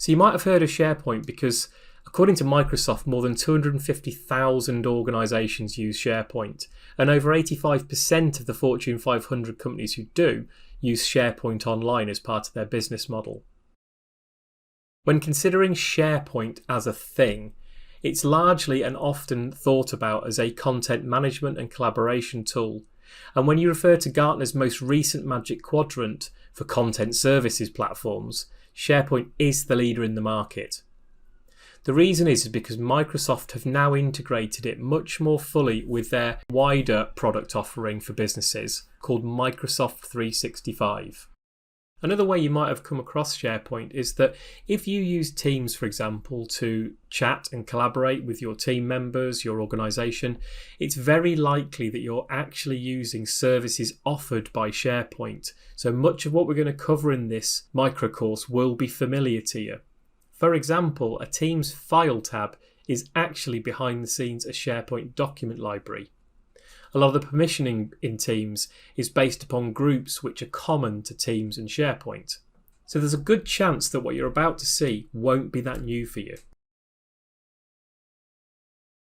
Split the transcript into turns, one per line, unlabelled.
So you might have heard of SharePoint because, according to Microsoft, more than 250,000 organisations use SharePoint, and over 85% of the Fortune 500 companies who do use SharePoint Online as part of their business model. When considering SharePoint as a thing, it's largely and often thought about as a content management and collaboration tool. And when you refer to Gartner's most recent Magic Quadrant for content services platforms, SharePoint is the leader in the market. The reason is because Microsoft have now integrated it much more fully with their wider product offering for businesses called Microsoft 365. Another way you might have come across SharePoint is that if you use Teams, for example, to chat and collaborate with your team members, your organisation, it's very likely that you're actually using services offered by SharePoint. So much of what we're going to cover in this micro course will be familiar to you. For example, a Teams file tab is actually behind the scenes a SharePoint document library. A lot of the permissioning in Teams is based upon groups which are common to Teams and SharePoint. So there's a good chance that what you're about to see won't be that new for you.